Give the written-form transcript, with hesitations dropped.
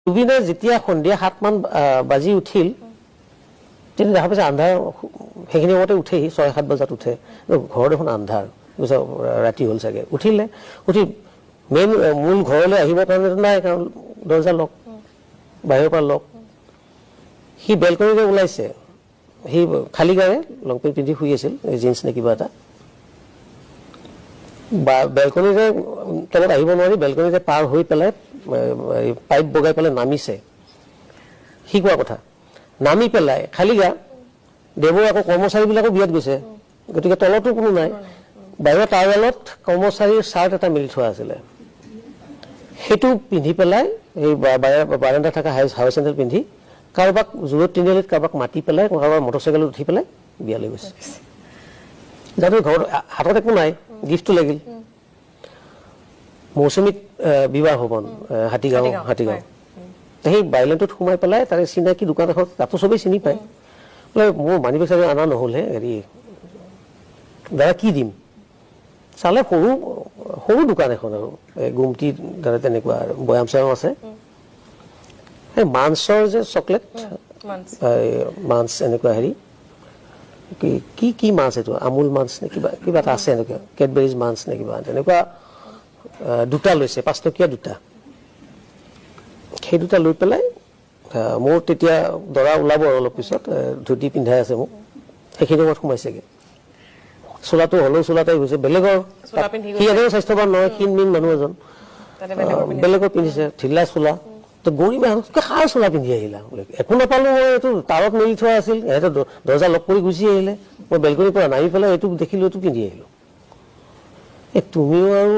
দুবিনে যেতিয়া সন্ধিয়া 7 মান বাজি উঠিল তিনি দেখা পাইছে আন্ধাৰ সেইখিনি মতে উঠেহি 6-7 বজাত উঠে ঘৰ দেখোন আন্ধাৰ ৰাতি হ'ল চাগে উঠিলে উঠি মেইন মূল ঘৰলৈ আহিব কাৰণে নাই কাৰণ দৰজা লক বাহিৰৰ পৰা লক হি বেলকনিতে ওলাইছে হি খালি গাৰে লং পেন্ট পিন্ধি শুই আছিল জিন্স নে কিবা এটা বেলকনিতে তলত আহিব নোৱাৰি বেলকনিতে পাৰ হৈ পেলাই পাইপ বগাই পেলাই নামিছে হি কোৱা কথা নামি পেলাই খালি গা দেৱৰ আকৌ কৰ্মচাৰীবিলাকো বিয়াত গৈছে গতিকে তলতো কোনো নাই বাহিৰৰ টাৱেলত কৰ্মচাৰীৰ চাৰ্ট এটা মিলি থোৱা আছিলে হেতু পিন্ধি পেলাই এই বাৰান্দা থকা হাই চেণ্ডেল পিন্ধি কাৰোবাক জোৰত তিনিআলিত কাৰোবাক মাতি পেলাই কাৰোবাৰ মটৰচাইকেলত উঠি পেলাই বিয়ালৈ গৈছে যাতে ঘৰত হাতত একো নাই গিফ্টটো লাগিল মৌচুমীত বিবাহ ভৱন হাতীগাঁও সেই বাইলেণ্ডত সোমাই পেলাই তাৰে চিনাকি দোকান এখন তাতো চবেই চিনি পায় বোলে মোৰ মানি বেগ চাগে অনা নহ'লে হেৰি দাদা কি দিম চালে সৰু সৰু দোকান এখন আৰু গুমটি দাদা তেনেকুৱা আৰু বয়াম চয়াম আছে এই মাঞ্চৰ যে চকলেট মাঞ্চ এনেকুৱা হেৰি কি কি মাছ এইটো আমুল মাছ নে কিবা কিবা এটা আছে এনেকুৱা কেডবেৰিজ মাছ নে কিবা তেনেকুৱা দুটা লৈছে 5 টকীয়া দুটা সেই দুটা লৈ পেলাই মোৰ তেতিয়া দৰা ওলাব অলপ পিছত ধুতি পিন্ধাই আছে মোক সেইখিনি সময়ত সোমাইছেগে চোলাটো হলেও চোলাটাই গৈছে বেলেগৰ সি এনে স্বাস্থ্যৱান নহয় ক্ষীণ মানুহ এজন বেলেগৰ পিন্ধিছে ঢিলা চোলা তো গৰিমা কাৰ চোলা পিন্ধি আহিলা বোলে একো নাপালো মই এইটো তাৰত মেলি থোৱা আছিল সিহঁতে দৰ্জা লক কৰি গুচি আহিলে মই বেলকনিৰ পৰা নামি পেলাই এইটো দেখিলো এইটো পিন্ধি আহিলো তুমিও আৰু